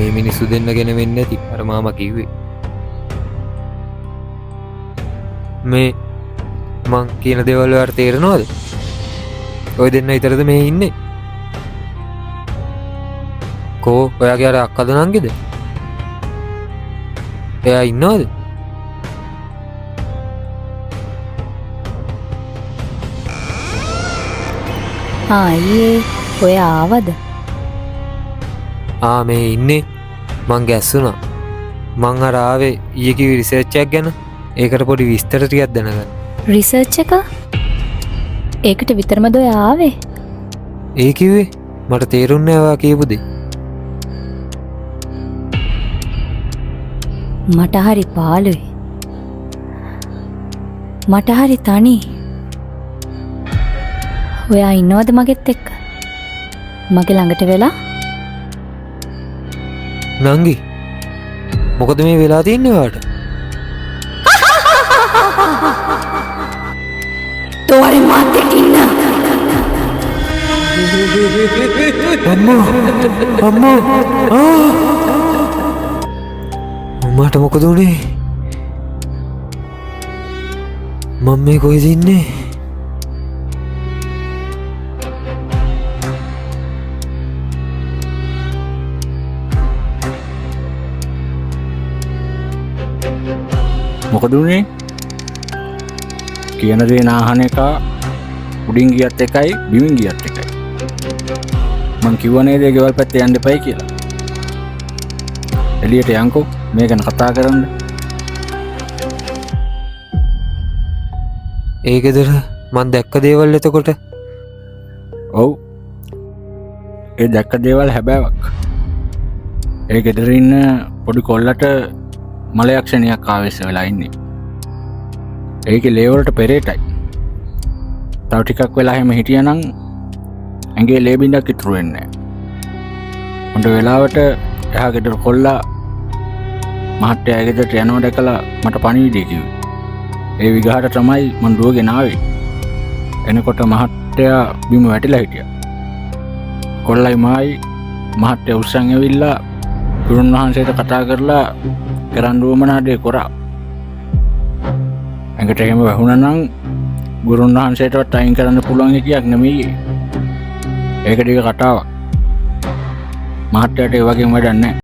මේ මිනිස්සු දෙන්නගෙන වෙන්නේ නැති අර මාමා කිව්වේ. මේ මං කියන දේවල් වලට තේරෙනවද? ඔය දෙන්න විතරද මේ ඉන්නේ? කෝ ඔයාගේ අර අක්කද නංගිද? එයා ඉන්නවද? අයියේ ඔය ආවද? මේ ඉන්නේ. මං ගැස්සුනා. මං අර ආවේ ඊයේ කිව්ව රිසර්ච් එකක් ගැන. ඒකට පොඩි විස්තර ටිකක් දැනගන්න. රිසර්ච් එක? ඒකට විතරමද ඔය ආවේ? ඒ කිව්වේ මට තේරුන්නේ නැහැ ඔයා කියපු දේ. මට හරි පාළුයි. මට හරි තනි. ඔයා ඉන්නවද මගෙත් එක්ක? මගේ ළඟට වෙලා? නංගි මොකද මේ වෙලා තියන්නේ ඔයාට? තෝරේ මාත් එක්ක ඉන්න. අම්මා මට මොකද උනේ? මම මේ කොහෙද ඉන්නේ? මොකද උනේ? කියන දේ නාහන එක උඩින් ගියත් එකයි බිමින් ගියත් එකයි. මං කිව්ව නේද ඒ ගෙවල් පැත්තේ යන්න එපයි කියලා. එළියට යන්කෝ මේ ගැන කතා කරන්න. ඒ ගෙදර මං දැක්ක දේවල් එතකොට? ඔව්. ඒ දැක්ක දේවල් හැබෑවක්. ඒ ගෙදර ඉන්න පොඩි කොල්ලට මලයක්ෂණයක් ආවෙස්ස වෙලා ඉන්නේ. ඒකේ ලේ වලට පෙරේටයි. තව ටිකක් වෙලා හැම හිටියනම් ඇඟේ ලේ බින්දක් ඉතුරු වෙන්නේ නැහැ. හොඳ වෙලාවට එහා ගෙදර කොල්ලා මහත්තයා ගෙදරට යනවා දැකලා මට පණිවිඩය කිව්වේ. ඒ විගහට තමයි මං දුවගෙන ආවේ. එනකොට මහත්තයා බිම වැටිලා හිටියා. කොල්ලයි මායි මහත්තයා උස්සන් ඇවිල්ලා ගුරුන් වහන්සේට කතා කරලා කරන්න උවමනා දේ කරා. ඇඟට එහෙම වැහුණා නම් ගුරුන් වහන්සේටවත් අයින් කරන්න පුළුවන් එකක් නෙමෙයි. ඒක ටික කතාවක්. මහත්තයාට ඒ වගේම වැඩක් නැහැ.